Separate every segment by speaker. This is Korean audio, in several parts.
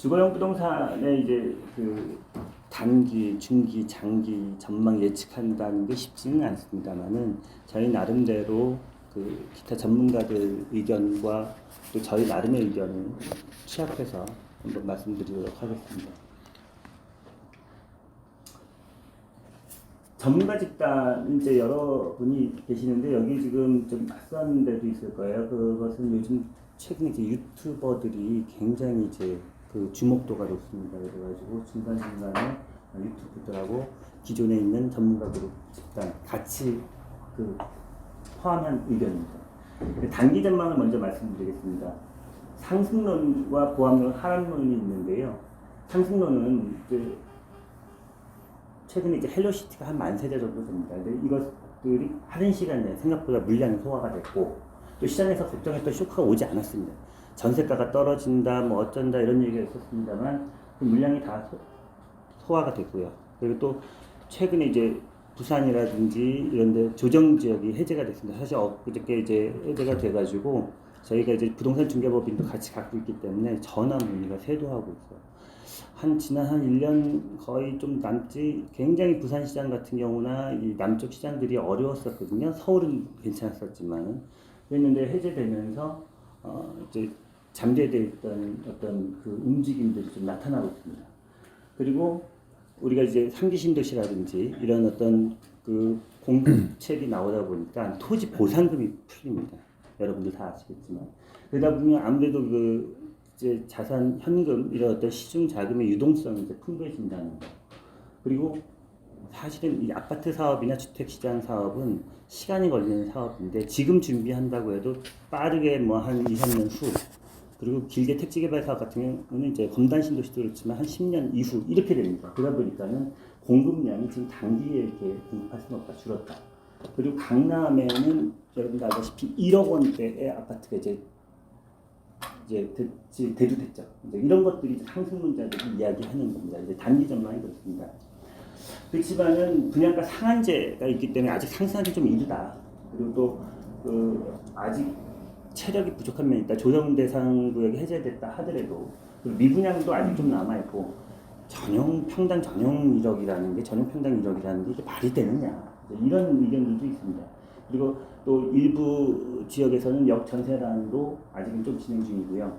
Speaker 1: 주거용 부동산의 이제 그 단기, 중기, 장기 전망 예측한다는 게 쉽지는 않습니다만은 저희 나름대로 그 기타 전문가들 의견과 또 저희 나름의 의견을 취합해서 한번 말씀드리도록 하겠습니다. 전문가 집단 이제 여러분이 계시는데 여기 지금 좀 낯선 데도 있을 거예요. 그것은 요즘 최근에 이제 유튜버들이 굉장히 이제 그 주목도가 높습니다. 그래가지고 중간중간에 유튜브들하고 기존에 있는 전문가 그룹 집단 같이 그 포함한 의견입니다. 단기 전망을 먼저 말씀드리겠습니다. 상승론과 보합론, 하락론이 있는데요. 상승론은 이제 최근에 이제 헬로시티가 한 10,000세대 정도 됩니다. 근데 이것들이 빠른 시간 내에 생각보다 물량이 소화가 됐고 또 시장에서 걱정했던 쇼크가 오지 않았습니다. 전세가가 떨어진다, 뭐 어쩐다 이런 얘기가 있었습니다만 그 물량이 다 소화가 됐고요. 그리고 또 최근에 이제 부산이라든지 이런데 조정 지역이 해제가 됐습니다. 사실 엊그저께 이제 해제가 돼가지고 저희가 이제 부동산 중개법인도 같이 갖고 있기 때문에 전화 문의가 쇄도하고 있어요. 지난 한 1년 거의 좀 남지 굉장히 부산 시장 같은 경우나 이 남쪽 시장들이 어려웠었거든요. 서울은 괜찮았었지만 그랬는데 해제되면서 이제 잠재되어 있던 어떤 그 움직임들이 좀 나타나고 있습니다. 그리고 우리가 이제 3기 신도시라든지 이런 어떤 그 공급책이 나오다 보니까 토지 보상금이 풀립니다. 여러분들 다 아시겠지만 그러다 보면 아무래도 그 이제 자산, 현금 이런 어떤 시중 자금의 유동성이 이제 풍부해진다는 거. 그리고 사실은 이 아파트 사업이나 주택 시장 사업은 시간이 걸리는 사업인데 지금 준비한다고 해도 빠르게 뭐 한 2, 3년 후 그리고 길게 택지 개발 사업 같은 경우는 이제 검단 신도시도 그렇지만 한 10년 이후 이렇게 됩니다. 그러다 보니까는 공급량이 지금 단기에 이렇게 공급할 수는 없다, 줄었다. 그리고 강남에는 여러분들 알다시피 1억 원대의 아파트가 이제 대두됐죠. 이제 이런 것들이 이제 상승론자들이 이야기하는 겁니다. 이제 단기 전망이 그렇습니다. 그렇지만은 분양가 상한제가 있기 때문에 아직 상승하기 좀 이르다. 그리고 또 아직 체력이 부족한 면이 있다. 조정 대상 구역이 해제됐다 하더라도 미분양도 아직 좀 남아 있고 평당 전용 1억이라는 게 전용 평당 1억이라는 게 이게 말이 되느냐 이런 의견들도 있습니다. 그리고 또 일부 지역에서는 역전세란도 아직은 좀 진행 중이고요.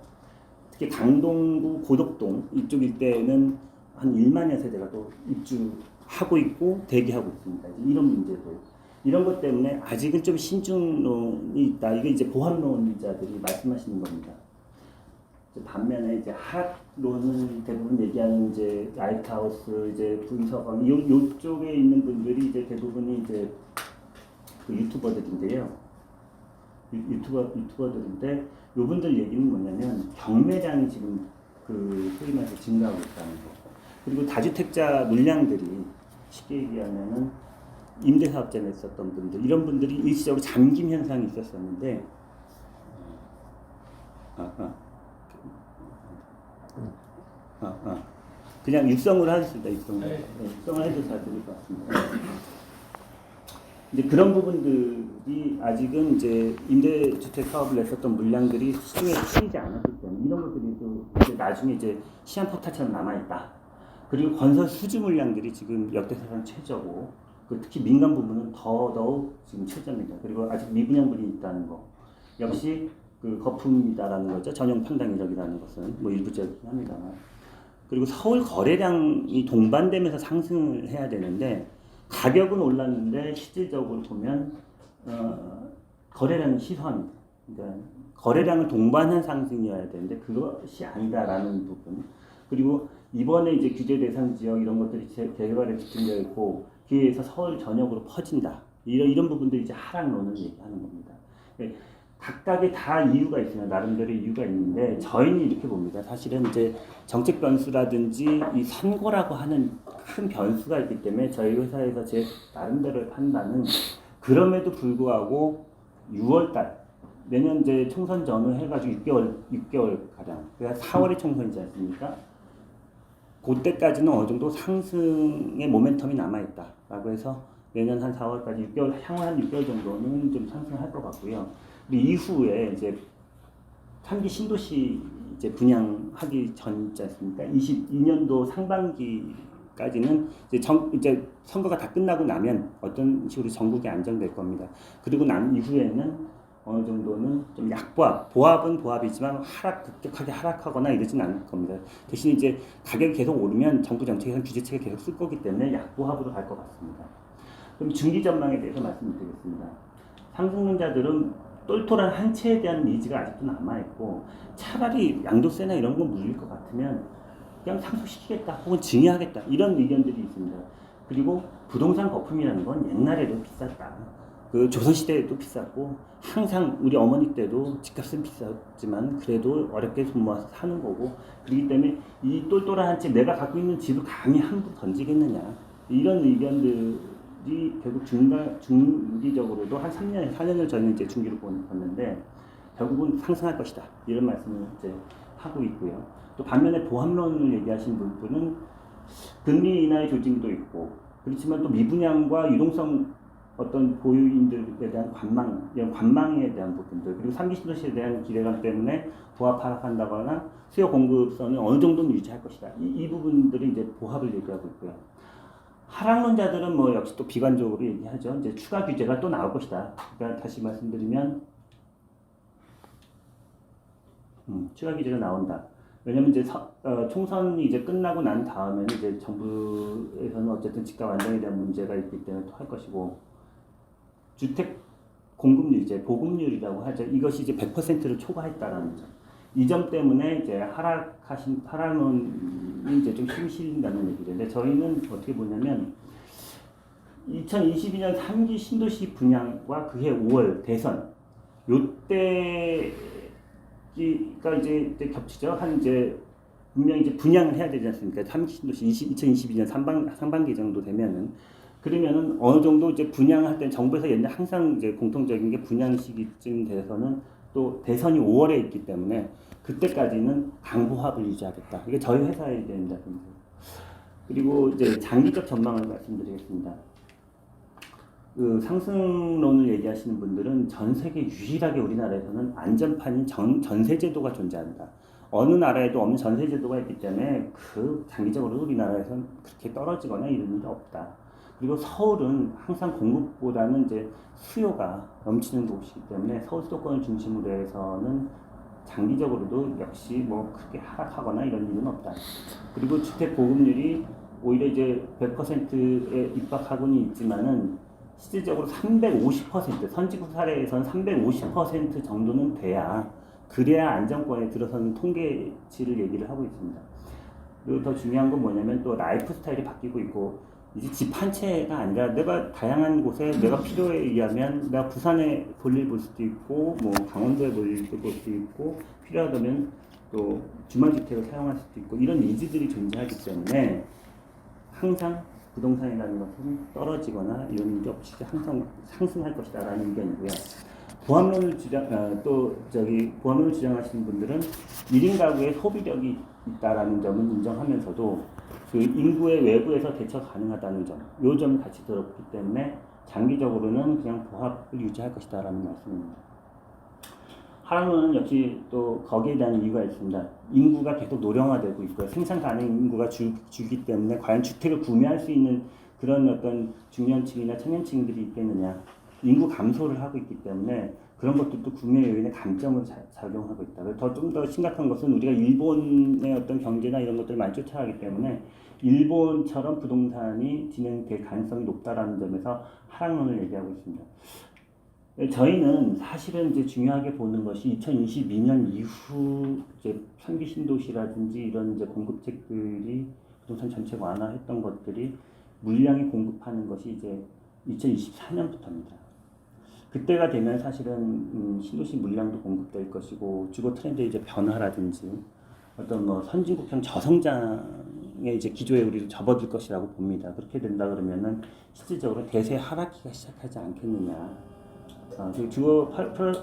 Speaker 1: 특히 강동구 고덕동 이쪽 일대는 한 1만여 세대가 또 입주하고 있고 대기하고 있습니다. 이런 문제도 이런 것 때문에 아직은 좀 신중론이 있다. 이게 이제 보합론자들이 말씀하시는 겁니다. 반면에 이제 하락론은 대부분 얘기하는 이제 라이트하우스, 이제 분석원 요쪽에 있는 분들이 이제 대부분이 이제 그 유튜버들인데요. 유튜버들인데 요분들 얘기는 뭐냐면 경매량이 지금 그 소위 말해서 증가하고 있다는 거. 그리고 다주택자 물량들이 쉽게 얘기하면은 임대사업자에 있었던 분들 이런 분들이 일시적으로 잠김 현상이 있었었는데 그냥 육성으로 하겠습니다. 육성을 해도 잘 들릴 것 같습니다. 이제 그런 부분들이 아직은 이제 임대주택 사업을 냈었던 물량들이 시중에 풀리지 않았기 때문에 이런 것들이 또 이제 나중에 이제 시한폭탄처럼 남아있다. 그리고 건설 수주 물량들이 지금 역대사상 최저고 특히 민간 부분은 더더욱 지금 최저입니다. 그리고 아직 미분양분이 있다는 거 역시 그 거품이다라는 거죠. 전용 평당 1억이라는 것은 뭐 일부적이긴 합니다만. 그리고 서울 거래량이 동반되면서 상승을 해야 되는데 가격은 올랐는데 실질적으로 보면 거래량은 희소합니다. 그러니까 거래량을 동반한 상승이어야 되는데 그것이 아니다라는 부분. 그리고 이번에 이제 규제 대상 지역 이런 것들이 개발에 집중되어 있고 기회에서 서울 전역으로 퍼진다. 이런 부분들이 이제 하락론을 얘기하는 겁니다. 각각의 다 이유가 있으면 나름대로 이유가 있는데 저희는 이렇게 봅니다. 사실은 이제 정책 변수라든지 이 선거라고 하는 큰 변수가 있기 때문에 저희 회사에서 제 나름대로의 판단은 그럼에도 불구하고 6월달 내년 이제 총선 전후 해가지고 6개월 가량 그러니까 4월에 총선이지 않습니까? 그때까지는 어느 정도 상승의 모멘텀이 남아있다라고 해서 내년 한 4월까지 6개월, 향후 한 6개월 정도는 좀 상승할 것 같고요. 그리고 이후에 이제 3기 신도시 이제 분양하기 전이지 않습니까? 22년도 상반기까지는 이제 선거가 다 끝나고 나면 어떤 식으로 전국이 안정될 겁니다. 그리고 난 이후에는 어느 정도는 좀 보합은 보합이지만 급격하게 하락하거나 이러진 않을 겁니다. 대신 이제 가격이 계속 오르면 정부 정책에서는 규제책을 계속 쓸 거기 때문에 약보합으로 갈 것 같습니다. 그럼 중기 전망에 대해서 말씀드리겠습니다. 상승론자들은 똘똘한 한 채에 대한 니즈가 아직도 남아있고, 차라리 양도세나 이런 거 물릴 것 같으면 그냥 상속시키겠다 혹은 증여하겠다 이런 의견들이 있습니다. 그리고 부동산 거품이라는 건 옛날에도 비쌌다. 그 조선시대에도 비쌌고, 항상 우리 어머니 때도 집값은 비쌌지만 그래도 어렵게 돈 모아서 사는 거고, 그렇기 때문에 이 똘똘한 한 채 내가 갖고 있는 집을 감히 함부로 던지겠느냐, 이런 의견들이 결국 중기적으로도 한 3년, 4년을 저는 이제 중기로 봤는데 결국은 상승할 것이다, 이런 말씀을 이제 하고 있고요. 또 반면에 보합론을 얘기하시는 분은 금리 인하의 조짐도 있고, 그렇지만 또 미분양과 유동성 어떤 보유인들에 대한 이런 관망에 대한 부분들, 그리고 3기 신도시에 대한 기대감 때문에 보합 하락한다거나 수요 공급선을 어느 정도는 유지할 것이다. 이 부분들이 이제 보합을 얘기하고 있고요. 하락론자들은 뭐 역시 또 비관적으로 얘기하죠. 이제 추가 규제가 또 나올 것이다. 그러니까 다시 말씀드리면 추가 규제가 나온다. 왜냐면 이제 총선이 이제 끝나고 난 다음에는 이제 정부에서는 어쨌든 집값 안정에 대한 문제가 있기 때문에 또 할 것이고, 주택 공급률, 이제 보급률이라고 하죠. 이것이 이제 100%를 초과했다라는 점. 이 점 때문에 이제 하락론이 이제 좀 힘이 실린다는 얘기죠. 근데 저희는 어떻게 보냐면 2022년 3기 신도시 분양과 그해 5월 대선 요때가 이제 겹치죠. 한 이제 분명히 이제 분양을 해야 되지 않습니까? 3기 신도시 2022년 상반기 정도 되면은, 그러면은 어느 정도 이제 분양할 때 정부에서 옛날 항상 이제 공통적인 게 분양 시기쯤 돼서는 또 대선이 5월에 있기 때문에 그때까지는 강보합을 유지하겠다. 이게 저희 회사의 의견입니다. 그리고 이제 장기적 전망을 말씀드리겠습니다. 그 상승론을 얘기하시는 분들은 전 세계 유일하게 우리나라에서는 안전판인 전세제도가 존재한다. 어느 나라에도 없는 전세제도가 있기 때문에 그 장기적으로 우리나라에서는 그렇게 떨어지거나 이런 일이 없다. 그리고 서울은 항상 공급보다는 이제 수요가 넘치는 곳이기 때문에 서울 수도권을 중심으로 해서는 장기적으로도 역시 뭐 크게 하락하거나 이런 일은 없다. 그리고 주택 보급률이 오히려 이제 100%에 입박하고는 있지만은 실질적으로 350%, 선진국 사례에서는 350% 정도는 그래야 안정권에 들어서는 통계치를 얘기를 하고 있습니다. 그리고 더 중요한 건 뭐냐면 또 라이프 스타일이 바뀌고 있고, 이제 집 한 채가 아니라 내가 다양한 곳에 내가 필요에 의하면 내가 부산에 볼일 볼 수도 있고, 뭐 강원도에 볼일도 볼 수 있고, 필요하다면 또 주말주택을 사용할 수도 있고, 이런 니즈들이 존재하기 때문에 항상 부동산이라는 것은 떨어지거나 이런 일이 없이 항상 상승할 것이다라는 의견이고요. 보합론을 주장하시는 분들은 1인 가구의 소비력이 있다라는 점을 인정하면서도 그 인구의 외부에서 대처 가능하다는 점, 이 점을 같이 들었기 때문에 장기적으로는 그냥 보합을 유지할 것이다라는 말씀입니다. 하락론은 역시 또 거기에 대한 이유가 있습니다. 인구가 계속 노령화되고 있고요. 생산 가능 인구가 줄기 때문에 과연 주택을 구매할 수 있는 그런 어떤 중년층이나 청년층들이 있겠느냐. 인구 감소를 하고 있기 때문에 그런 것들도 구매 요인의 감점을 작용하고 있다. 좀 더 심각한 것은 우리가 일본의 어떤 경제나 이런 것들을 많이 쫓아가기 때문에 일본처럼 부동산이 진행될 가능성이 높다라는 점에서 하락론을 얘기하고 있습니다. 저희는 사실은 이제 중요하게 보는 것이 2022년 이후 이제 3기 신도시라든지 이런 이제 공급책들이 부동산 정책 완화했던 것들이 물량이 공급하는 것이 이제 2024년부터입니다. 그때가 되면 사실은 신도시 물량도 공급될 것이고, 주거 트렌드의 이제 변화라든지 어떤 뭐 선진국형 저성장의 이제 기조에 우리도 접어들 것이라고 봅니다. 그렇게 된다 그러면은 실질적으로 대세 하락기가 시작하지 않겠느냐. 주거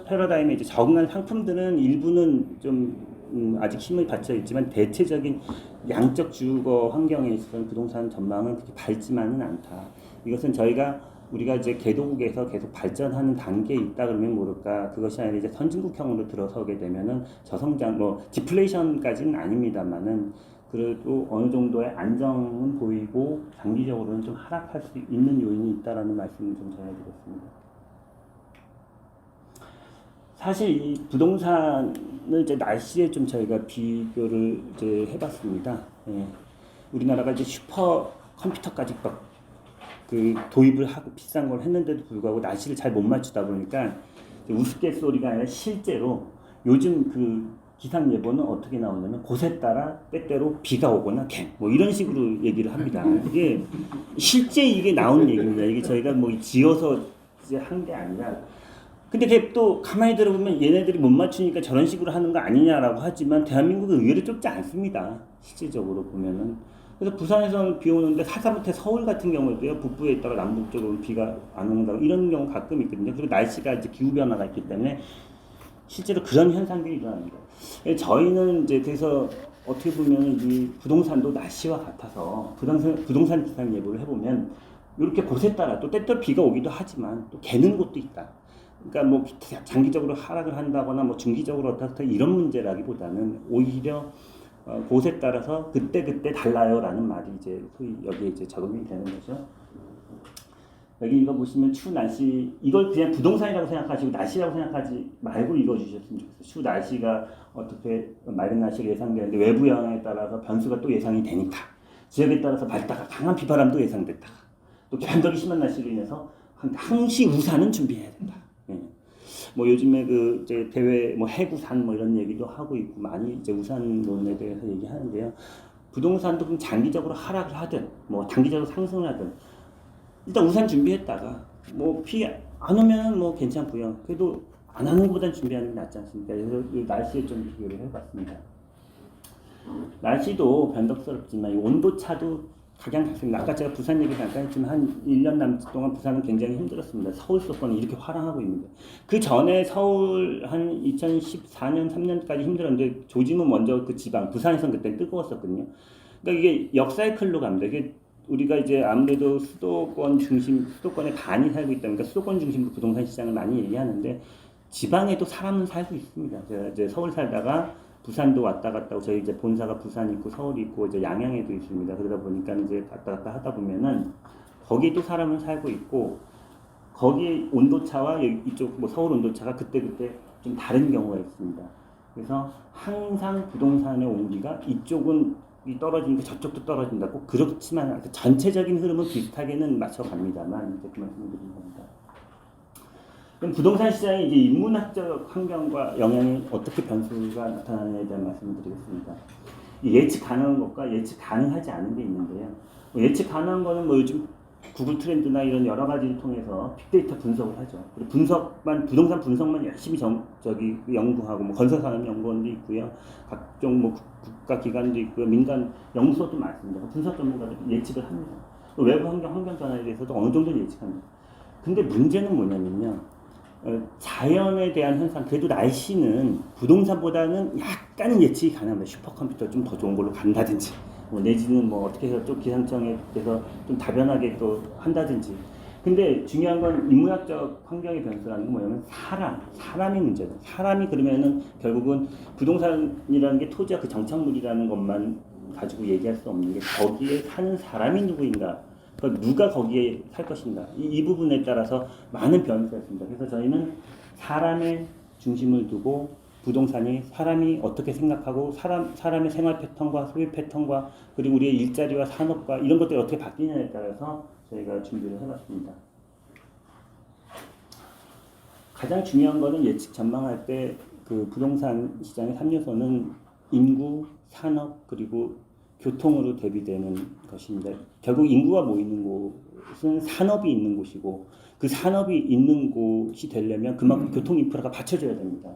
Speaker 1: 패러다임에 이제 적응한 상품들은 일부는 좀 아직 힘을 받쳐 있지만 대체적인 양적 주거 환경에 있어서는 부동산 전망은 그렇게 밝지만은 않다. 이것은 저희가 우리가 이제 개도국에서 계속 발전하는 단계에 있다 그러면 모를까 그것이 아니라 이제 선진국형으로 들어서게 되면은 저성장 뭐 디플레이션까지는 아닙니다만은 그래도 어느 정도의 안정은 보이고 장기적으로는 좀 하락할 수 있는 요인이 있다라는 말씀을 좀 전해드렸습니다. 사실 이 부동산을 이제 날씨에 좀 저희가 비교를 이제 해봤습니다. 예. 우리나라가 이제 슈퍼 컴퓨터까지 그 도입을 하고 비싼 걸 했는데도 불구하고 날씨를 잘 못 맞추다 보니까 우스갯소리가 아니라 실제로 요즘 그 기상 예보는 어떻게 나오냐면 곳에 따라 때때로 비가 오거나 뭐 이런 식으로 얘기를 합니다. 이게 실제 이게 나온 얘기입니다. 이게 저희가 뭐 지어서 이제 한 게 아니라 근데 그게 또 가만히 들어보면 얘네들이 못 맞추니까 저런 식으로 하는 거 아니냐라고 하지만 대한민국은 의외로 좁지 않습니다. 실질적으로 보면은. 그래서 부산에서는 비 오는데 하다못해 서울 같은 경우도요 북부에 있다가 남북 쪽으로 비가 안 온다고 이런 경우 가끔 있거든요. 그리고 날씨가 이제 기후 변화가 있기 때문에 실제로 그런 현상들이 일어나는 거예요. 저희는 이제 그래서 어떻게 보면 이 부동산도 날씨와 같아서 부동산 기상 예보를 해보면 이렇게 곳에 따라 또 때때로 비가 오기도 하지만 또 개는 곳도 있다. 그러니까 뭐 장기적으로 하락을 한다거나 뭐 중기적으로 어떻다 이런 문제라기보다는 오히려 곳에 따라서 그때 달라요라는 말이 이제 소위 여기에 이제 적용이 되는 거죠. 여기 이거 보시면 추 날씨 이걸 그냥 부동산이라고 생각하시고 날씨라고 생각하지 말고 읽어주셨으면 좋겠어요. 추 날씨가 어떻게 맑은 날씨가 예상되는데 외부 영향에 따라서 변수가 또 예상이 되니까 지역에 따라서 맑다가 강한 비바람도 예상됐다. 또 변덕이 심한 날씨로 인해서 항시 우산은 준비해야 된다. 예. 뭐 요즘에 그 이제 대외 뭐 해구산 뭐 이런 얘기도 하고 있고 많이 이제 우산론에 대해서 얘기하는데요. 부동산도 그럼 장기적으로 하락을 하든 뭐 단기적으로 상승을 하든 일단 우산 준비했다가 뭐 비 안 오면 뭐 괜찮고요. 그래도 안 하는 것보단 준비하는 게 낫지 않습니까? 그래서 이 날씨에 좀 비교를 해봤습니다. 날씨도 변덕스럽지만 이 온도차도 가장 작습니다. 아까 제가 부산 얘기 잠깐 했지만 한 1년 남짓 동안 부산은 굉장히 힘들었습니다. 서울 수도권은 이렇게 화랑하고 있는데 그 전에 서울 한 2014년 3년까지 힘들었는데 조짐은 먼저 그 지방 부산에서는 그때 뜨거웠었거든요. 그러니까 이게 역사이클로 갑니다. 이게 우리가 이제 아무래도 수도권에 반이 살고 있다 보니까 수도권 중심으로 부동산 시장을 많이 얘기하는데 지방에도 사람은 살고 있습니다. 제가 이제 서울 살다가 부산도 왔다 갔다 하고 저희 이제 본사가 부산 있고 서울 있고 이제 양양에도 있습니다. 그러다 보니까 이제 왔다 갔다 하다 보면은 거기도 사람은 살고 있고 거기 온도차와 이쪽 뭐 서울 온도차가 그때 좀 다른 경우가 있습니다. 그래서 항상 부동산의 온기가 이쪽은 이 떨어지니까 저쪽도 떨어진다. 꼭 그렇지만 전체적인 흐름은 비슷하게는 맞춰갑니다만 이제 그 말씀을 드린 겁니다. 그럼 부동산 시장의 이제 인문학적 환경과 영향이 어떻게 변수가 나타나느냐에 대한 말씀을 드리겠습니다. 예측 가능한 것과 예측 가능하지 않은 게 있는데요. 예측 가능한 거는 뭐 요즘 구글 트렌드나 이런 여러 가지를 통해서 빅데이터 분석을 하죠. 그리고 부동산 분석만 열심히 연구하고 뭐 건설산업연구원도 있고요. 각종 뭐 국가 기관도 있고요. 민간 연구소도 많습니다. 분석 전문가들이 예측을 합니다. 외부 환경 변화에 대해서도 어느 정도는 예측합니다. 근데 문제는 뭐냐면요. 자연에 대한 현상, 그래도 날씨는 부동산보다는 약간은 예측이 가능합니다. 슈퍼컴퓨터 좀 더 좋은 걸로 간다든지, 뭐 내지는 뭐 어떻게 해서 좀 기상청에 대해서 좀 다변하게 또 한다든지. 근데 중요한 건 인문학적 환경의 변수라는 건 뭐냐면 사람이 문제다. 사람이 그러면은 결국은 부동산이라는 게 토지와 그 정착물이라는 것만 가지고 얘기할 수 없는 게 거기에 사는 사람이 누구인가. 그러니까 누가 거기에 살 것인가 이 부분에 따라서 많은 변수가 있습니다. 그래서 저희는 사람의 중심을 두고 부동산이 사람이 어떻게 생각하고 사람의 생활 패턴과 소비 패턴과 그리고 우리의 일자리와 산업과 이런 것들이 어떻게 바뀌냐에 따라서 저희가 준비를 해봤습니다. 가장 중요한 거는 예측 전망할 때 그 부동산 시장의 3요소는 인구, 산업 그리고 교통으로 대비되는 것입니다. 결국 인구가 모이는 곳은 산업이 있는 곳이고 그 산업이 있는 곳이 되려면 그만큼 교통 인프라가 받쳐줘야 됩니다.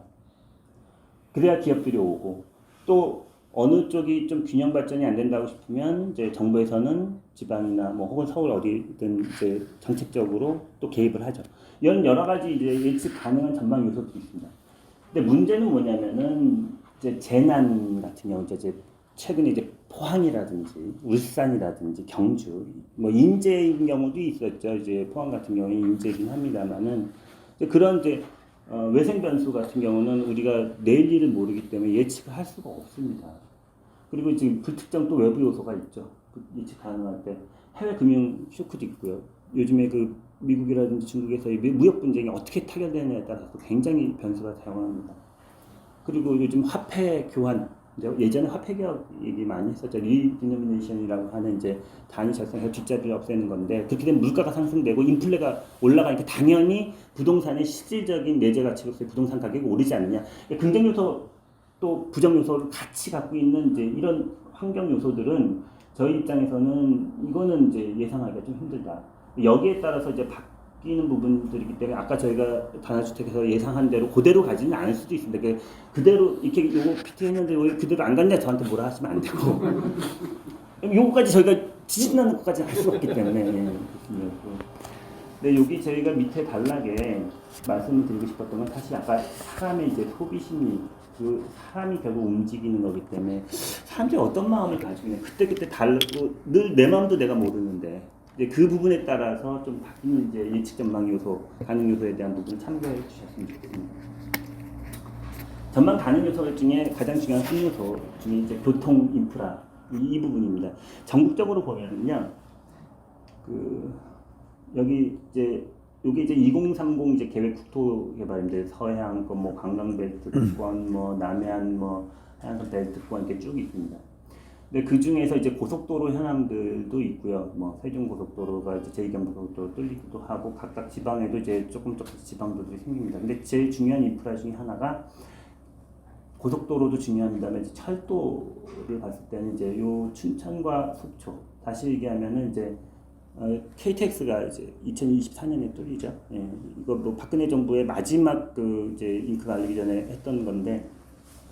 Speaker 1: 그래야 기업들이 오고 또 어느 쪽이 좀 균형 발전이 안 된다고 싶으면 이제 정부에서는 지방이나 뭐 혹은 서울 어디든 이제 정책적으로 또 개입을 하죠. 이런 여러 가지 이제 예측 가능한 전망 요소들이 있습니다. 근데 문제는 뭐냐면은 이제 재난 같은 경우 이제 최근에 이제 포항이라든지 울산이라든지 경주, 뭐 인제인 경우도 있었죠. 이제 포항 같은 경우는 인제긴 합니다만은 그런 이제 외생 변수 같은 경우는 우리가 내일 일을 모르기 때문에 예측을 할 수가 없습니다. 그리고 지금 불특정 또 외부 요소가 있죠. 예측 가능할 때 해외 금융 쇼크도 있고요. 요즘에 그 미국이라든지 중국에서의 무역 분쟁이 어떻게 타결되느냐에 따라서 굉장히 변수가 다양합니다. 그리고 요즘 화폐 교환, 예전에 화폐 개혁 얘기 많이 했었죠. 리디노미네이션이라고 하는 이제 단위 작성해서 뒷자리를 없애는 건데, 그렇게 되면 물가가 상승되고 인플레가 올라가니까 당연히 부동산의 실질적인 내재 가치로서의 부동산 가격이 오르지 않느냐. 긍정 요소 또 부정 요소를 같이 갖고 있는 이제 이런 환경 요소들은 저희 입장에서는 이거는 이제 예상하기가 좀 힘들다. 여기에 따라서 이제 바뀌는 부분들이기 때문에 아까 저희가 단합주택에서 예상한 대로 그대로 가지는 않을 수도 있습니다. 그대로 이렇게 요거 PT 했는데 왜 그대로 안 갔냐 저한테 뭐라 하시면 안 되고 요거까지 저희가 지진하는 것까지 할 수가 없기 때문에 네, 여기 저희가 밑에 단락에 말씀을 드리고 싶었던 건 사실 아까 사람의 이제 소비심리 그 사람이 결국 움직이는 거기 때문에 사람들이 어떤 마음을 가지고 있냐 그때 다르고 늘 내 마음도 내가 모르는데 그 부분에 따라서 좀 바뀌는 이제 예측 전망 요소, 가능 요소에 대한 부분을 참고해 주셨으면 좋겠습니다. 전망 가능 요소 중에 가장 중요한 순요소 중에 이제 교통 인프라 이 부분입니다. 전국적으로 보면은요, 여기 이제 요게 이제 2030 이제 계획 국토개발인데 서해안권, 뭐 관광벨트권, 뭐 남해안, 뭐 해안선 벨트권 이렇게 쭉 있습니다. 근데 그 중에서 이제 고속도로 현황들도 있고요. 뭐 세종고속도로가 이제 제2경부고속도로 뚫리기도 하고 각각 지방에도 이제 조금 지방도들이 생깁니다. 근데 제일 중요한 인프라 중에 하나가 고속도로도 중요합니다만 이제 철도를 봤을 때는 이제 요 춘천과 속초 다시 얘기하면은 이제 KTX가 이제 2024년에 뚫리죠. 예, 이거 뭐 박근혜 정부의 마지막 그 이제 잉크가 알리기 전에 했던 건데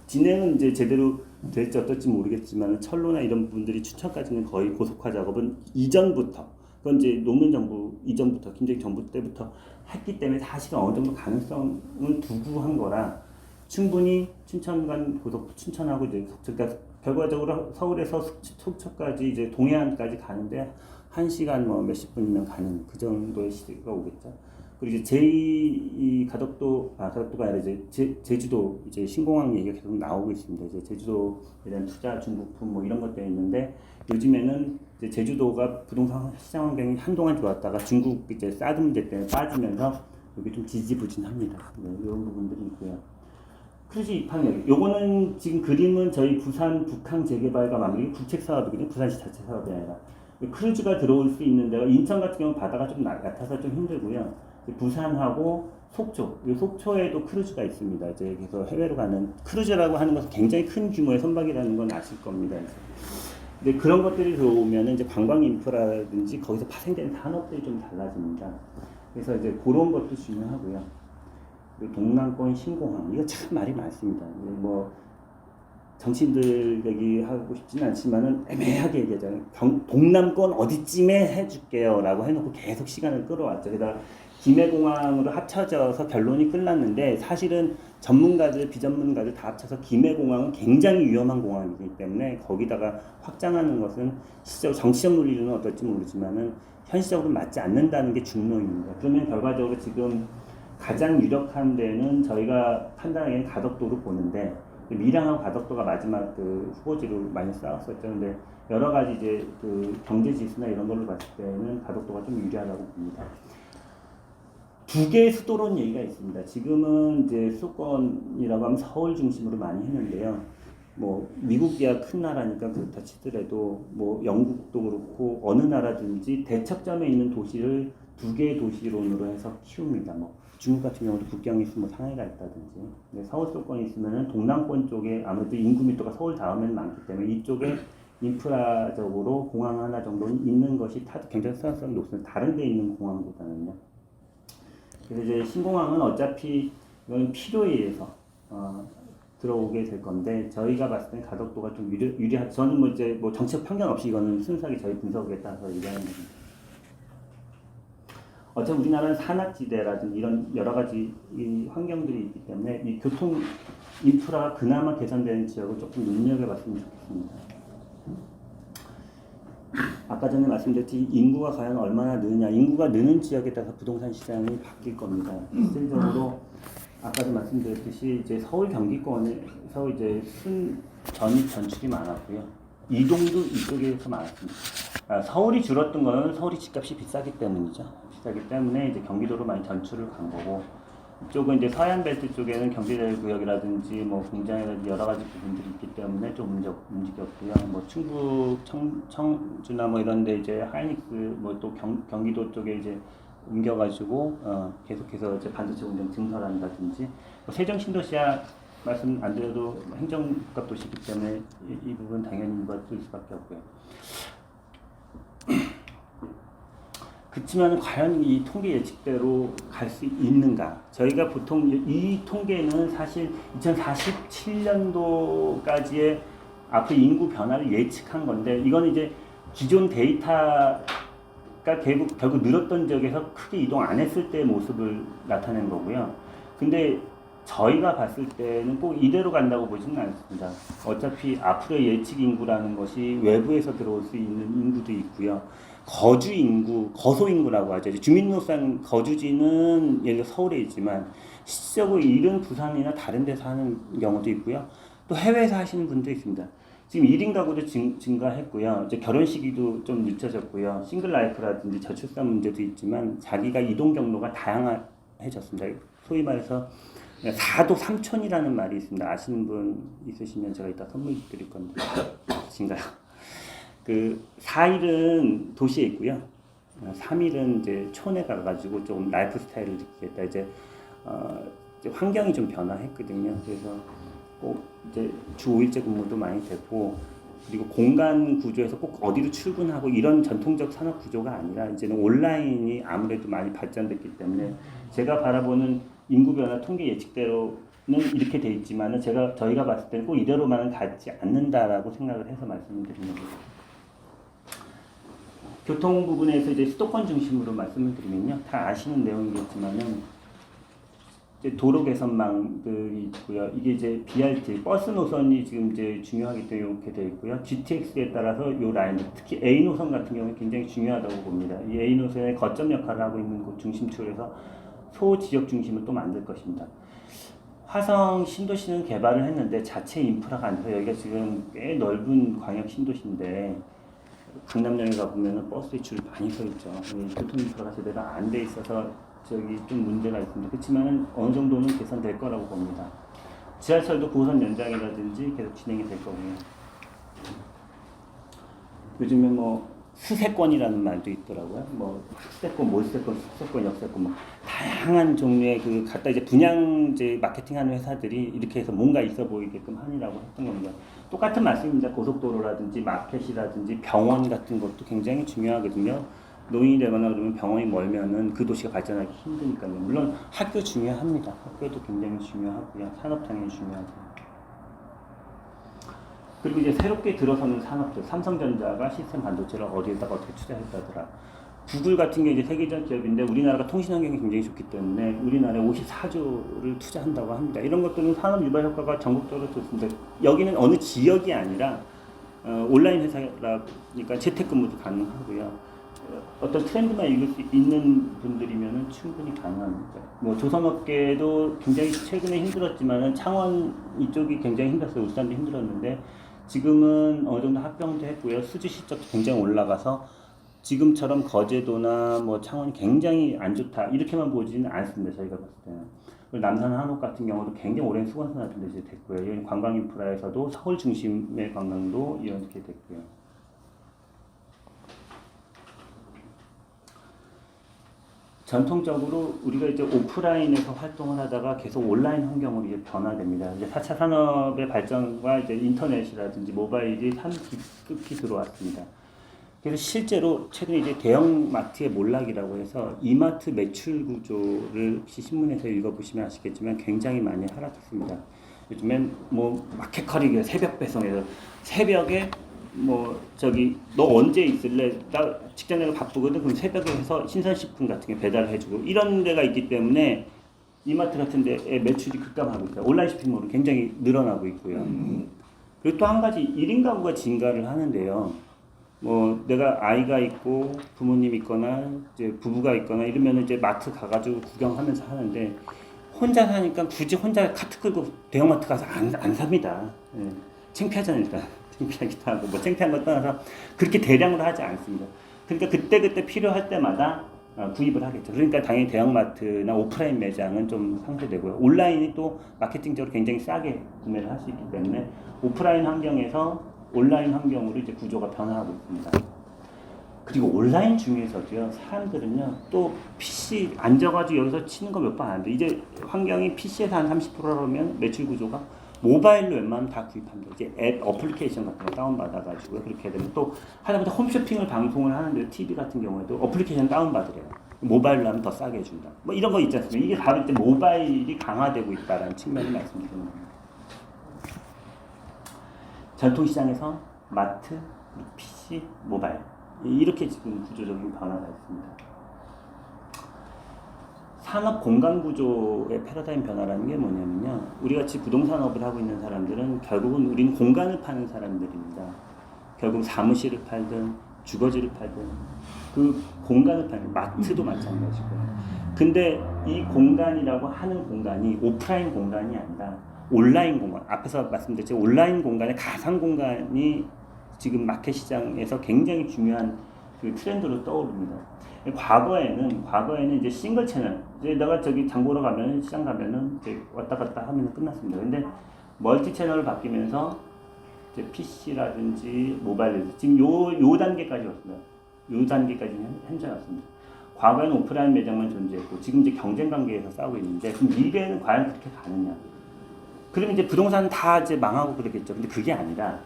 Speaker 1: 진행은 이제 제대로 될지 어떨지 모르겠지만 철로나 이런 부분들이 춘천까지는 거의 고속화 작업은 이전부터 그건 이제 노무현 정부 이전부터 김대중 정부 때부터 했기 때문에 사실은 어느 정도 가능성을 두고 한 거라 충분히 춘천 간 고속 춘천하고 이제 속초 그러니까 결과적으로 서울에서 속초까지 이제 동해안까지 가는데 1시간 뭐 몇십 분이면 가는 그 정도의 시대가 오겠죠. 그리고 이제 제2 가덕도가 아니라 이제 제주도 이제 신공항 얘기가 계속 나오고 있습니다. 이제 제주도에 대한 투자 중국품 뭐 이런 것들이 있는데 요즘에는 이제 제주도가 부동산 시장 환경이 한동안 좋았다가 중국 이제 사드 문제 때문에 빠지면서 여기 좀 지지부진합니다. 네, 이런 부분들이 있고요. 크루즈 입항역 요거는 지금 그림은 저희 부산 북항 재개발과 맞물린 국책 사업이거든요. 부산시 자체 사업이 아니라 크루즈가 들어올 수 있는 데가 인천 같은 경우는 바다가 좀 얕아서 좀 힘들고요. 부산하고 속초, 이 속초에도 크루즈가 있습니다. 이제 그래서 해외로 가는 크루즈라고 하는 것은 굉장히 큰 규모의 선박이라는 건 아실 겁니다. 근데 그런 것들이 들어오면 이제 관광 인프라든지 거기서 파생되는 산업들이 좀 달라집니다. 그래서 이제 그런 것도 중요하고요. 그리고 동남권 신공항 이거 참 말이 많습니다. 뭐 정치인들 얘기하고 싶지는 않지만은 애매하게 얘기하잖아요. 동남권 어디쯤에 해줄게요라고 해놓고 계속 시간을 끌어왔죠. 게다가 김해공항으로 합쳐져서 결론이 끝났는데 사실은 전문가들, 비전문가들 다 합쳐서 김해공항은 굉장히 위험한 공항이기 때문에 거기다가 확장하는 것은 실제로 정치적 논리는 어떨지 모르지만은 현실적으로 맞지 않는다는 게 중론입니다. 그러면 결과적으로 지금 가장 유력한 데는 저희가 판단하기에는 가덕도로 보는데 밀양하고 가덕도가 마지막 그 후보지로 많이 싸웠었죠. 근데 여러 가지 이제 그 경제 지수나 이런 걸로 봤을 때는 가덕도가 좀 유리하다고 봅니다. 두 개의 수도론 얘기가 있습니다. 지금은 이제 수도권이라고 하면 서울 중심으로 많이 했는데요. 뭐 미국이야 큰 나라니까 그렇다 치더라도 뭐 영국도 그렇고 어느 나라든지 대척점에 있는 도시를 두 개의 도시론으로 해서 키웁니다. 뭐 중국 같은 경우도 북경이 있으면 상해가 있다든지. 근데 서울 수도권이 있으면은 동남권 쪽에 아무래도 인구 밀도가 서울 다음에는 많기 때문에 이쪽에 인프라적으로 공항 하나 정도는 있는 것이 경쟁성이 높습니다. 다른 데 있는 공항보다는요. 그래서 이제 신공항은 어차피 이건 필요에 의해서 들어오게 될 건데 저희가 봤을 땐 가덕도가 좀 유리하죠. 저는 뭐 이제 뭐 정책 편견 없이 이거는 순수하게 저희 분석에 따라서 얘기하는 겁니다. 어차피 우리나라는 산악지대라든지 이런 여러 가지 이 환경들이 있기 때문에 이 교통 인프라가 그나마 개선되는 지역을 조금 눈여겨봤으면 좋겠습니다. 아까 전에 말씀드렸듯이 인구가 과연 얼마나 느느냐, 인구가 느는 지역에 따라서 부동산 시장이 바뀔 겁니다. 실질적으로 아까도 말씀드렸듯이 이제 서울 경기권에서 이제 전출이 많았고요. 이동도 이쪽에서 많았습니다. 서울이 줄었던 거는 서울이 집값이 비싸기 때문이죠. 비싸기 때문에 이제 경기도로 많이 전출을 간 거고, 이쪽은 이제 서해안 벨트 쪽에는 경제구역이라든지 뭐 공장이라든지 여러 가지 부분들이 있기 때문에 좀 움직였고요. 뭐 충북, 청주나 뭐 이런데 이제 하이닉스 뭐 또 경기도 쪽에 이제 옮겨가지고 계속해서 이제 반도체 공장 증설한다든지, 뭐 세종 신도시야 말씀 안 드려도 행정급 도시이기 때문에 이 부분 당연히 인구가 줄 수밖에 없고요. 그렇지만 과연 이 통계 예측대로 갈 수 있는가? 저희가 보통 이 통계는 사실 2047년도까지의 앞으로 인구 변화를 예측한 건데, 이건 이제 기존 데이터가 결국 늘었던 지역에서 크게 이동 안 했을 때의 모습을 나타낸 거고요. 근데 저희가 봤을 때는 꼭 이대로 간다고 보지는 않습니다. 어차피 앞으로의 예측 인구라는 것이 외부에서 들어올 수 있는 인구도 있고요. 거주 인구, 거소 인구라고 하죠. 주민등록상 거주지는 예를 들어 서울에 있지만 실질적으로 일은 부산이나 다른 데서 하는 경우도 있고요. 또 해외에서 하시는 분도 있습니다. 지금 1인 가구도 증가했고요. 이제 결혼 시기도 좀 늦춰졌고요. 싱글 라이프라든지 저출산 문제도 있지만 자기가 이동 경로가 다양해졌습니다. 소위 말해서 4도 3촌이라는 말이 있습니다. 아시는 분 있으시면 제가 이따 선물 드릴 건데 아신가요? 그 4일은 도시에 있고요. 3일은 이제 촌에 가가지고 좀 라이프 스타일을 느끼겠다. 이제 환경이 좀 변화했거든요. 그래서 꼭 이제 주 5일제 근무도 많이 됐고, 그리고 공간 구조에서 꼭 어디로 출근하고 이런 전통적 산업 구조가 아니라 이제는 온라인이 아무래도 많이 발전됐기 때문에 제가 바라보는 인구 변화 통계 예측대로는 이렇게 돼 있지만은 저희가 봤을 때는 꼭 이대로만은 가지 않는다라고 생각을 해서 말씀드리는 거죠. 교통 부분에서 이제 수도권 중심으로 말씀을 드리면요, 다 아시는 내용이겠지만은 이제 도로 개선망들이 있고요. 이게 이제 BRT 버스 노선이 지금 이제 중요하기 때문에 이렇게 되어 있고요. GTX에 따라서 이 라인, 특히 A 노선 같은 경우는 굉장히 중요하다고 봅니다. 이 A 노선의 거점 역할을 하고 있는 곳 중심축에서 소지역 중심을 또 만들 것입니다. 화성 신도시는 개발을 했는데 자체 인프라가 안 돼서 여기가 지금 꽤 넓은 광역 신도시인데 강남역에 가보면 버스 줄 많이 서 있죠. 교통 인프라가 제대로 안 돼 있어서 좀 문제가 있습니다. 그렇지만 어느 정도는 개선될 거라고 봅니다. 지하철도 9호선 연장이라든지 계속 진행이 될 거고요. 요즘에 뭐 수세권이라는 말도 있더라고요. 뭐 학세권, 몰세권, 숙세권, 역세권, 뭐 다양한 종류의 갖다 이제 분양제 마케팅하는 회사들이 이렇게 해서 뭔가 있어 보이게끔 하느라고 했던 겁니다. 똑같은 말씀입니다. 고속도로라든지 마켓이라든지 병원 같은 것도 굉장히 중요하거든요. 노인이 되거나 그러면 병원이 멀면은 그 도시가 발전하기 힘드니까요. 물론 학교 중요합니다. 학교도 굉장히 중요하고요. 산업 당연히 중요하고요. 그리고 이제 새롭게 들어서는 산업들, 삼성전자가 시스템 반도체를 어디에다가 어떻게 투자했다더라. 구글 같은 게 이제 세계적 기업인데 우리나라가 통신 환경이 굉장히 좋기 때문에 우리나라에 54조를 투자한다고 합니다. 이런 것들은 산업 유발 효과가 전국적으로 좋습니다. 여기는 어느 지역이 아니라 온라인 회사라니까 재택근무도 가능하고요. 어떤 트렌드만 읽을 수 있는 분들이면 충분히 가능합니다. 뭐 조선업계도 굉장히 최근에 힘들었지만은 창원 이쪽이 굉장히 힘들었어요. 울산도 힘들었는데 지금은 어느 정도 합병도 했고요. 수지 실적도 굉장히 올라가서 지금처럼 거제도나 뭐 창원이 굉장히 안 좋다 이렇게만 보지는 않습니다. 저희가 봤을 때는. 그리고 남산 한옥 같은 경우도 굉장히 오랜 수건선 같은 데 이제 됐고요. 관광 인프라에서도 서울 중심의 관광도 이렇게 됐고요. 전통적으로 우리가 이제 오프라인에서 활동을 하다가 계속 온라인 환경으로 이제 변화됩니다. 이제 4차 산업의 발전과 이제 인터넷이라든지 모바일이 급히 들어왔습니다. 그래서 실제로 최근에 이제 대형마트의 몰락이라고 해서 이마트 매출 구조를 혹시 신문에서 읽어보시면 아시겠지만 굉장히 많이 하락했습니다. 요즘엔 뭐 마켓컬이 새벽 배송해서 새벽에 뭐 너 언제 있을래? 나 직장 내가 바쁘거든. 그럼 새벽에 해서 신선식품 같은 게 배달해주고 이런 데가 있기 때문에 이마트 같은 데에 매출이 급감하고 있어요. 온라인 쇼핑몰은 굉장히 늘어나고 있고요. 그리고 또 한 가지 1인 가구가 증가를 하는데요. 뭐 내가 아이가 있고 부모님 있거나 이제 부부가 있거나 이러면 이제 마트 가가지고 구경하면서 하는데 혼자 사니까 굳이 혼자 카트 끌고 대형마트 가서 안 삽니다. 예. 창피하잖아요, 일단. 창피하기도 하고 뭐 창피한 것 떠나서 그렇게 대량으로 하지 않습니다. 그러니까 그때 필요할 때마다 구입을 하겠죠. 그러니까 당연히 대형마트나 오프라인 매장은 좀 상쇄되고요. 온라인이 또 마케팅적으로 굉장히 싸게 구매를 할 수 있기 때문에 오프라인 환경에서 온라인 환경으로 이제 구조가 변화하고 있습니다. 그리고 온라인 중에서도요, 사람들은요, 또 PC 앉아가지고 여기서 치는 거 몇 번 안 돼. 이제 환경이 PC에서 한 30%라면 매출 구조가 모바일로 웬만하면 다 구입합니다. 이제 앱, 어플리케이션 같은 거 다운받아가지고 그렇게 되면 또 하다못해 홈쇼핑을 방송을 하는데 TV 같은 경우에도 어플리케이션 다운받으래요. 모바일로 하면 더 싸게 해준다. 뭐 이런 거 있지 않습니까? 이게 바로 이제 모바일이 강화되고 있다는 측면을 말씀드리는 겁니다. 전통시장에서 마트, PC, 모바일 이렇게 지금 구조적인 변화가 있습니다. 산업 공간 구조의 패러다임 변화라는 게 뭐냐면요. 우리 같이 부동산업을 하고 있는 사람들은 결국은 우리는 공간을 파는 사람들입니다. 결국 사무실을 팔든 주거지를 팔든 그 공간을 파는 마트도 마찬가지고요. 근데 이 공간이라고 하는 공간이 오프라인 공간이 아니라 온라인 공간, 앞에서 말씀드렸죠. 온라인 공간의 가상 공간이 지금 마켓 시장에서 굉장히 중요한 그 트렌드로 떠오릅니다. 과거에는 이제 싱글 채널, 이제 내가 저기 장 보러 가면 시장 가면은 이제 왔다 갔다 하면 끝났습니다. 근데 멀티 채널을 바뀌면서 이제 PC라든지 모바일, 지금 요 단계까지 왔습니다. 요 단계까지는 현재 왔습니다. 과거에는 오프라인 매장만 존재했고 지금 이제 경쟁 관계에서 싸우고 있는데 그럼 미래에는 과연 그렇게 가느냐? 그러면 이제 부동산 다 이제 망하고 그러겠죠. 근데 그게 아니라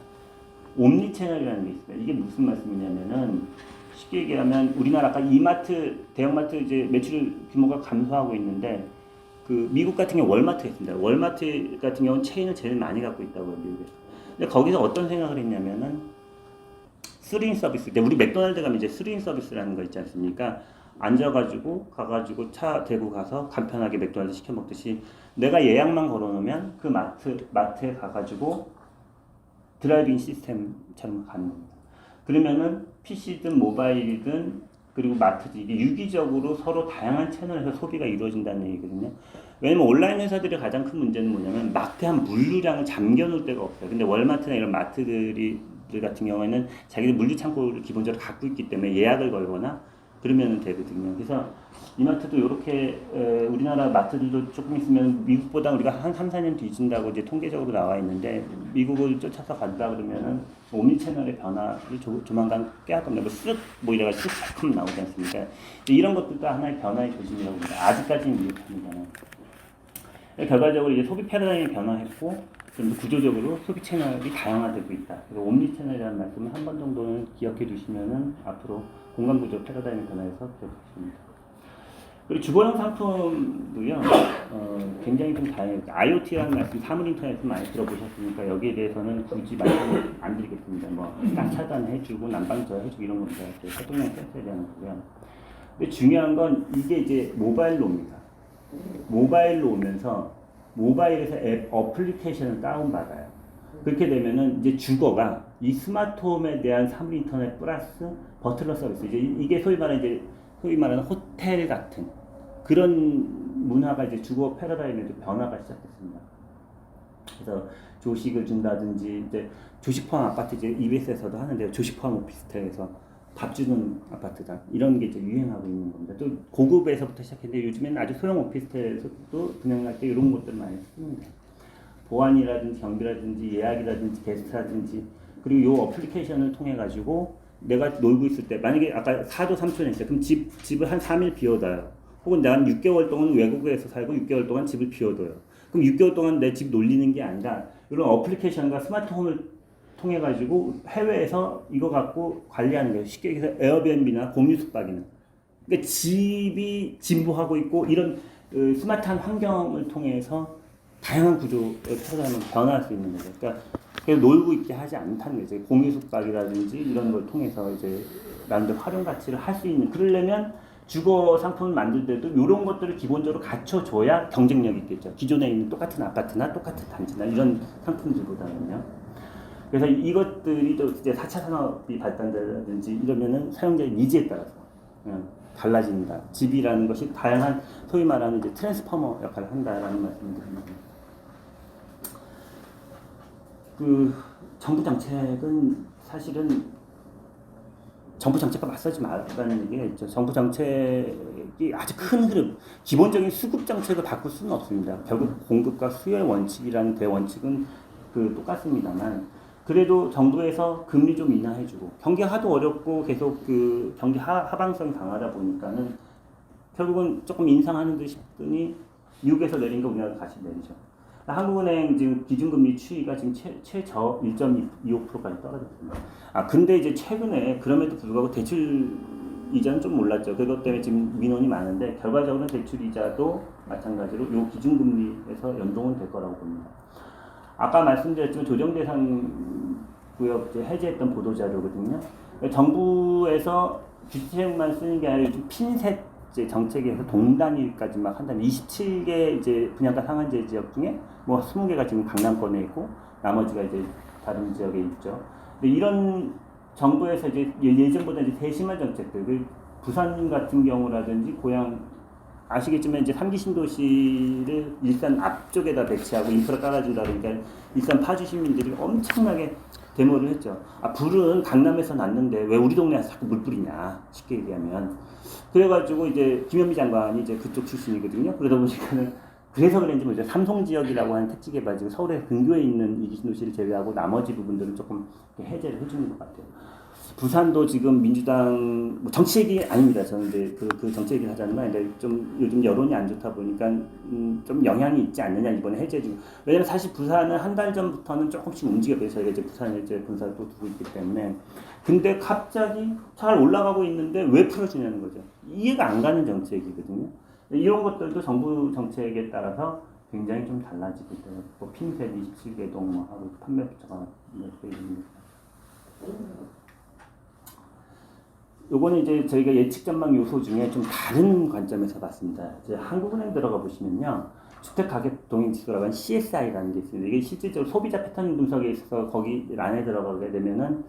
Speaker 1: 옴니 채널이라는 게 있어요. 이게 무슨 말씀이냐면은 쉽게 얘기하면 우리나라 아까 이마트, 대형마트 이제 매출 규모가 감소하고 있는데 그 미국 같은 경우 월마트가 있습니다. 월마트 같은 경우는 체인을 제일 많이 갖고 있다고요, 미국에서. 근데 거기서 어떤 생각을 했냐면은 3인 서비스. 우리 맥도날드 가면 이제 3인 서비스라는 거 있지 않습니까? 앉아가지고 가가지고 차 대고 가서 간편하게 맥도날드 시켜 먹듯이 내가 예약만 걸어놓으면 그 마트에 가가지고 드라이빙 시스템처럼 가는 겁니다. 그러면은 PC든 모바일이든 그리고 마트든 이게 유기적으로 서로 다양한 채널에서 소비가 이루어진다는 얘기거든요. 왜냐면 온라인 회사들의 가장 큰 문제는 뭐냐면 막대한 물류량을 잠겨놓을 데가 없어요. 근데 월마트나 이런 마트들 같은 경우에는 자기들 물류 창고를 기본적으로 갖고 있기 때문에 예약을 걸거나 그러면 되거든요. 그래서 이마트도 이렇게 우리나라 마트들도 조금 있으면 미국보다 우리가 한 3, 4년 뒤진다고 이제 통계적으로 나와 있는데 미국을 쫓아서 간다 그러면은 옴니 채널의 변화를 조만간 깨할 겁니다. 뭐 이래가 쓱 나오지 않습니까? 이런 것들도 하나의 변화의 조짐이라고 봅니다. 아직까지는 미흡합니다만. 결과적으로 이제 소비 패러다임이 변화했고 좀 구조적으로 소비 채널이 다양화되고 있다. 그래서 옴니 채널이라는 말씀을 한 번 정도는 기억해 두시면은 앞으로 공간 구조 패러다임의 변화에서 기억하십니다. 그리고 주거용 상품도요, 굉장히 좀 다양해요. IoT라는 말씀 사물 인터넷에서 많이 들어보셨으니까 여기에 대해서는 굳이 말씀 안 드리겠습니다. 뭐, 딱 차단해주고, 난방저 해주고 이런 겁니다. 활동량 센서에 대한 거고요. 근데 중요한 건 이게 이제 모바일로 옵니다. 모바일로 오면서 모바일에서 앱 어플리케이션을 다운받아요. 그렇게 되면은 이제 주거가 이 스마트홈에 대한 사물 인터넷 플러스 버틀러 서비스, 이제 이게 소위 말하는 호텔 같은 그런 문화가 이제 주거 패러다임에도 변화가 시작됐습니다. 그래서 조식을 준다든지 이제 조식 포함 아파트 이제 EBS에서도 하는데요. 조식 포함 오피스텔에서 밥 주는 아파트다 이런 게 이제 유행하고 있는 겁니다. 또 고급에서부터 시작했는데 요즘에는 아주 소형 오피스텔에서도 분양할 때 이런 것들 많이 씁니다. 보안이라든지 경비라든지 예약이라든지 게스트라든지 그리고 요 어플리케이션을 통해 가지고 내가 놀고 있을 때 만약에 아까 4도 3촌에 있어요. 그럼 집을 한 3일 비워둬요. 혹은 난 6개월 동안 외국에서 살고 6개월 동안 집을 비워둬요. 그럼 6개월 동안 내 집 놀리는 게 아니라 이런 어플리케이션과 스마트홈을 통해 가지고 해외에서 이거 갖고 관리하는 거예요. 쉽게 얘기해서 에어비앤비나 공유 숙박이나. 그러니까 집이 진보하고 있고 이런 스마트한 환경을 통해서 다양한 구조의 패러다임을 변화할 수 있는 거죠. 그러니까 놀고 있게 하지 않다는 거죠. 공유 숙박이라든지 이런 걸 통해서 이제 나름대로 활용 가치를 할 수 있는. 그러려면 주거 상품을 만들 때도 이런 것들을 기본적으로 갖춰줘야 경쟁력이 있겠죠. 기존에 있는 똑같은 아파트나 똑같은 단지나 이런 상품들보다는요. 그래서 이것들이 또 이제 4차 산업이 발달된다든지 이러면은 사용자의 니즈에 따라서 달라진다. 집이라는 것이 다양한 소위 말하는 이제 트랜스포머 역할을 한다라는 말씀을 드립니다. 그 정부 정책은 사실은 정부 정책과 맞서지 말라는 얘기가 있죠. 정부 정책이 아주 큰 흐름, 기본적인 수급 정책을 바꿀 수는 없습니다. 결국 공급과 수요의 원칙이라는 대원칙은 똑같습니다만, 그래도 정부에서 금리 좀 인하해주고 경기 하도 어렵고 계속 그 경기 하방성이 강하다 보니까는 결국은 조금 인상하는 듯 싶더니 미국에서 내린 거 우리나라 다시 내리죠. 한국은행 지금 기준금리 추이가 지금 최저 1.25%까지 떨어졌습니다. 근데 이제 최근에 그럼에도 불구하고 대출 이자는 좀 몰랐죠. 그것 때문에 지금 민원이 많은데 결과적으로는 대출 이자도 마찬가지로 이 기준금리에서 연동은 될 거라고 봅니다. 아까 말씀드렸지만 조정대상 구역 해제했던 보도자료거든요. 정부에서 주택만 쓰는 게 아니라 요즘 핀셋 정책에서 동단위까지 막 한다면 27개 이제 분양가 상한제 지역 중에 뭐 20개가 지금 강남권에 있고 나머지가 이제 다른 지역에 있죠. 근데 이런 정부에서 이제 예전보다 이제 세심한 정책들, 그 부산 같은 경우라든지 고향 아시겠지만 이제 3기 신도시를 일산 앞쪽에다 배치하고 인프라 깔아준다 그러니까 일산 파주 시민들이 엄청나게 데모를 했죠. 불은 강남에서 났는데 왜 우리 동네에서 자꾸 물 뿌리냐, 쉽게 얘기하면. 그래가지고 이제 김현미 장관이 이제 그쪽 출신이거든요. 그러다 보니까는 그래서 그런지 모르죠. 삼송 지역이라고 하는 택지 개발지구 서울의 근교에 있는 이기 신도시를 제외하고 나머지 부분들은 조금 해제를 해주는 것 같아요. 부산도 지금 민주당 정치 얘기 아닙니다. 저는 이제 그 정치 얘기를 하자면 이제 좀 요즘 여론이 안 좋다 보니까 좀 영향이 있지 않느냐 이번에 해제 중. 왜냐면 사실 부산은 한 달 전부터는 조금씩 움직여요. 저희가 이제 부산에 이제 본사를 또 두고 있기 때문에. 근데 갑자기 잘 올라가고 있는데 왜 풀어주냐는 거죠. 이해가 안 가는 정책이거든요. 이런 것들도 정부 정책에 따라서 굉장히 좀 달라지고 있어요. 뭐 핀셋 27개 동 하고 판매부처가 이렇게 있습니다. 요거는 이제 저희가 예측 전망 요소 중에 좀 다른 관점에서 봤습니다. 이제 한국은행 들어가 보시면요. 주택가격 동행지수라고 하는 CSI라는 게 있습니다. 이게 실질적으로 소비자 패턴 분석에 있어서 거기 안에 들어가게 되면은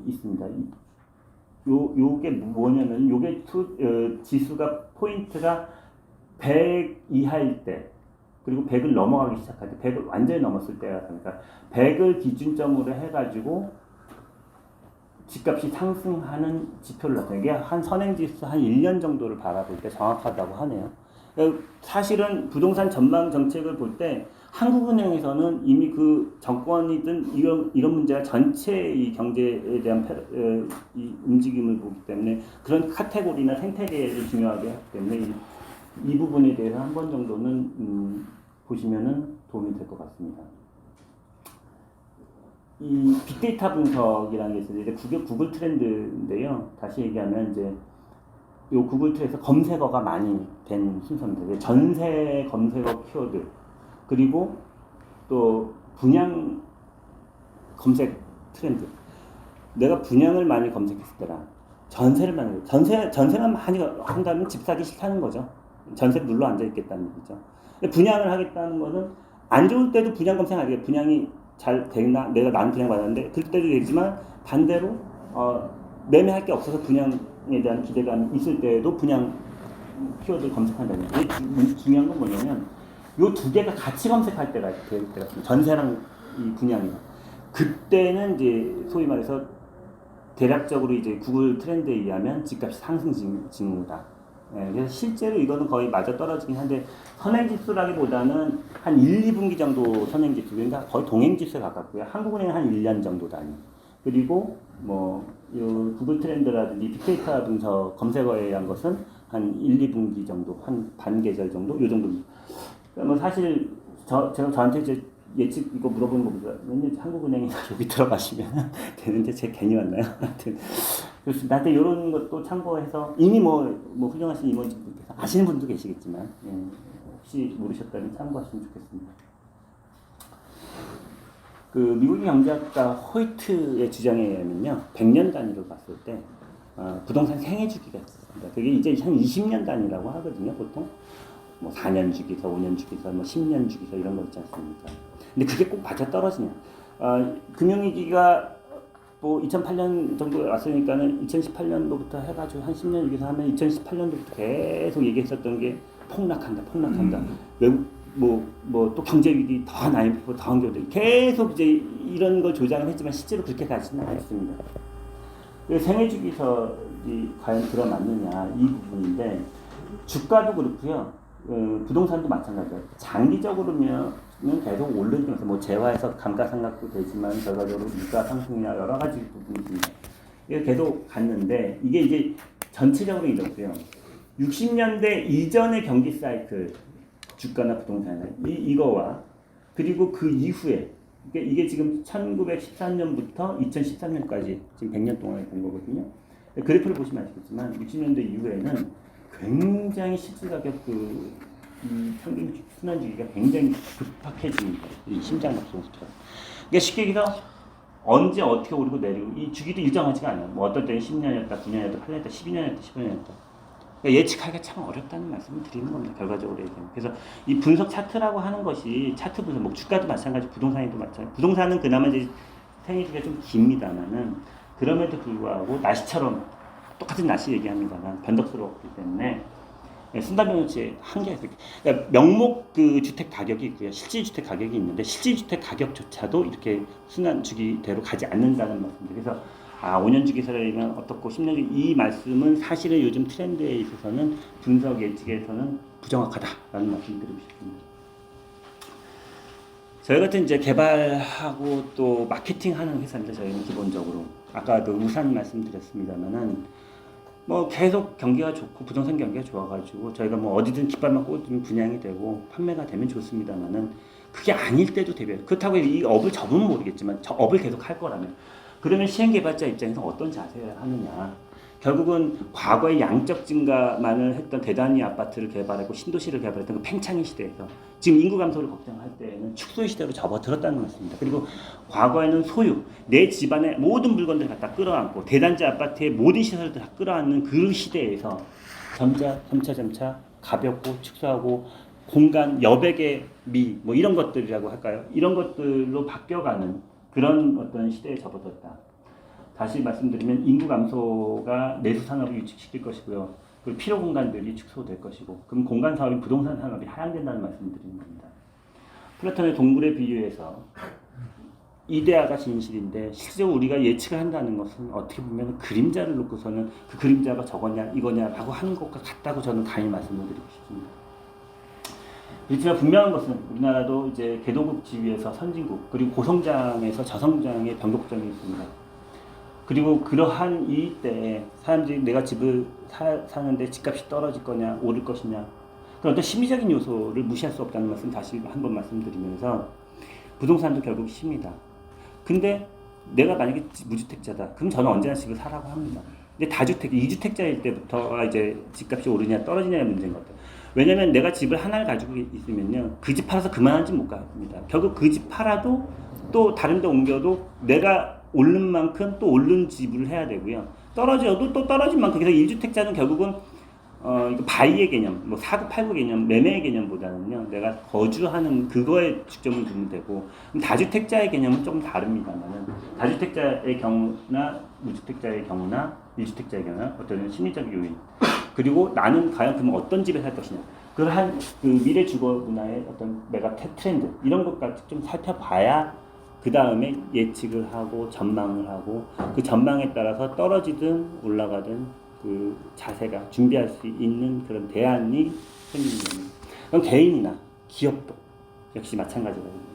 Speaker 1: 있습니다. 요게 뭐냐면 요게 지수가 포인트가 100 이하일 때 그리고 100을 넘어가기 시작할 때 100을 완전히 넘었을 때가 그러니까 100을 기준점으로 해가지고 집값이 상승하는 지표를 나타내요. 이게 한 선행지수 한 1년 정도를 바라볼 때 정확하다고 하네요. 사실은 부동산 전망 정책을 볼 때 한국은행에서는 이미 그 정권이든 이런 문제가 전체 이 경제에 대한 이 움직임을 보기 때문에 그런 카테고리나 생태계를 중요하게 하기 때문에 이 부분에 대해서 한 번 정도는 보시면은 도움이 될 것 같습니다. 이 빅데이터 분석이라는 게 있어요. 이제 구글 트렌드인데요. 다시 얘기하면 이제 요 구글 트렌드에서 검색어가 많이 된 순서입니다. 전세 검색어 키워드 그리고 또 분양 검색 트렌드. 내가 분양을 많이 검색했을 때랑 전세를 많이 전세만 많이 한다면 집 사기 싫다는 거죠. 전세 눌러 앉아 있겠다는 얘기죠. 분양을 하겠다는 거는 안 좋을 때도 분양 검색하게 분양이 잘 되나 내가 나는 분양 받았는데 그때도 되지만 반대로 매매할 게 없어서 분양에 대한 기대감이 있을 때에도 분양 키워드를 검색한다는 거예요. 이게 중요한 건 뭐냐면 요 두 개가 같이 검색할 때가 있습니다. 전세랑 이 분양이. 그때는 이제 소위 말해서 대략적으로 이제 구글 트렌드에 의하면 집값이 상승 징후다. 그래서 실제로 이거는 거의 맞아 떨어지긴 한데 선행지수라기보다는 한 1, 2분기 정도 선행지수, 그러니까 거의 동행지수에 가깝고요. 한국은행은 한 1년 정도 단위. 그리고 요 구글 트렌드라든지 빅데이터 분석 검색어에 의한 것은 한 1, 2분기 정도, 한 반계절 정도, 요 정도입니다. 그러니까 뭐 사실 제가 저한테 이제 예측 이거 물어보는 것보다 한국은행이 여기 들어가시면 되는데 제 괜히 왔나요? 하여튼 그렇습니다. 하여튼 이런 것도 참고해서 이미 뭐 훌륭하신 임원님께서 아시는 분도 계시겠지만 혹시 모르셨다면 참고하시면 좋겠습니다. 그 미국의 경제학자 호이트의 주장에 의하면요, 100년 단위로 봤을 때 부동산 생애 주기가 있습니다. 그게 이제 한 20년 단위라고 하거든요, 보통. 뭐 4년 주기서, 5년 주기서, 뭐 10년 주기서 이런 거 있지 않습니까? 근데 그게 꼭 맞아 떨어지냐? 금융위기가 뭐 2008년 정도 왔으니까는 2018년도부터 해가지고 한 10년 여기서 하면 2018년도부터 계속 얘기했었던 게 폭락한다. 외국 뭐 또 경제 위기 더 IMF 더 한겨들 계속 이제 이런 걸 조장을 했지만 실제로 그렇게 가지는 않았습니다. 생애 주기설이 과연 들어맞느냐 이 부분인데 주가도 그렇고요. 부동산도 마찬가지예요. 장기적으로는 계속 오르면서 뭐 재화에서 감가상각도 되지만 결과적으로 물가 상승이나 여러 가지 부분이 계속 갔는데 이게 이제 전체적으로 이렇고요. 60년대 이전의 경기 사이클 주가나 부동산이나 이거와 그리고 그 이후에 이게 지금 1913년부터 2013년까지 지금 100년 동안에 본 거거든요. 그래프를 보시면 아시겠지만 60년대 이후에는 굉장히 실질 가격 이 평균 순환 주기가 굉장히 급박해집니다. 이 심장박동수처럼. 그러니까 쉽게 얘기해서 언제 어떻게 오르고 내리고 이 주기도 일정하지가 않아요. 뭐 어떤 때는 10년이었다, 9년이었다, 8년이었다, 12년이었다, 15년이었다. 그러니까 예측하기가 참 어렵다는 말씀을 드리는 겁니다. 결과적으로 얘기하면. 그래서 이 분석 차트라고 하는 것이 차트 분석, 뭐 주가도 마찬가지, 부동산도 마찬가지. 부동산은 그나마 이제 생애 주기가 좀 깁니다만은 그럼에도 불구하고 날씨처럼 똑같은 날씨 얘기합니다만 변덕스러웠기 때문에 순환변동치의 한계가 있어요. 그러니까 명목 그 주택 가격이 있고요. 실질 주택 가격이 있는데 실질 주택 가격조차도 이렇게 순환 주기대로 가지 않는다는 말씀입니다. 그래서 5년 주기설이면 어떻고 10년 주기 이 말씀은 사실은 요즘 트렌드에 있어서는 분석 예측에서는 부정확하다라는 말씀을 드리고 싶습니다. 저희 같은 이제 개발하고 또 마케팅하는 회사입니다. 저희는 기본적으로 아까도 우산 말씀드렸습니다만은 뭐 계속 경기가 좋고 부동산 경기가 좋아가지고 저희가 뭐 어디든 깃발만 꽂으면 분양이 되고 판매가 되면 좋습니다만은 그게 아닐 때도 대비해요. 그렇다고 이 업을 접으면 모르겠지만 저 업을 계속 할 거라면 그러면 시행개발자 입장에서 어떤 자세를 하느냐. 결국은 과거의 양적 증가만을 했던 대단히 아파트를 개발하고 신도시를 개발했던 그 팽창의 시대에서 지금 인구 감소를 걱정할 때에는 축소의 시대로 접어들었다는 것입니다. 그리고 과거에는 소유, 내 집안의 모든 물건들을 갖다 끌어안고 대단지 아파트의 모든 시설들을 다 끌어안는 그 시대에서 점차 가볍고 축소하고 공간 여백의 미, 뭐 이런 것들이라고 할까요? 이런 것들로 바뀌어가는 그런 어떤 시대에 접어들었다. 다시 말씀드리면 인구 감소가 내수 산업을 위축시킬 것이고요. 그리고 필요 공간들이 축소될 것이고, 그럼 공간 사업이 부동산 산업이 하향된다는 말씀을 드리는 겁니다. 플라톤의 동굴에 비유해서 이데아가 진실인데 실제로 우리가 예측을 한다는 것은 어떻게 보면 그림자를 놓고서는 그 그림자가 저거냐 이거냐라고 하는 것과 같다고 저는 강히 말씀을 드리고 싶습니다. 그렇지만 분명한 것은 우리나라도 이제 개도국 지위에서 선진국 그리고 고성장에서 저성장의 변곡점이 있습니다. 그리고 그러한 이 때에 사람들이 내가 집을 사는데 집값이 떨어질 거냐 오를 것이냐 그런 어떤 심리적인 요소를 무시할 수 없다는 말씀 다시 한번 말씀드리면서 부동산도 결국 심이다. 근데 내가 만약에 무주택자다. 그럼 저는 언제나 집을 사라고 합니다. 근데 다주택, 2주택자일 때부터 이제 집값이 오르냐 떨어지냐의 문제인 것 같아요. 왜냐면 내가 집을 하나를 가지고 있으면요. 그 집 팔아서 그만한 집 못 갑니다. 결국 그 집 팔아도 또 다른 데 옮겨도 내가 오른 만큼 또 오른 지불을 해야 되고요. 떨어져도 또 떨어진 만큼. 그래서 1주택자는 결국은 이거 바이의 개념, 뭐 사고 팔고 개념, 매매의 개념보다는요. 내가 거주하는 그거에 중점을 두면 되고 다주택자의 개념은 조금 다릅니다만은 다주택자의 경우나 무주택자의 경우나 1주택자의 경우나 어떤 심리적 요인 그리고 나는 과연 그럼 어떤 집에 살 것이냐 그러한 그 미래 주거 문화의 어떤 메가 트렌드 이런 것까지 좀 살펴봐야 그 다음에 예측을 하고 전망을 하고 그 전망에 따라서 떨어지든 올라가든 그 자세가 준비할 수 있는 그런 대안이 생기는 겁니다. 그럼 개인이나 기업도 역시 마찬가지거든요.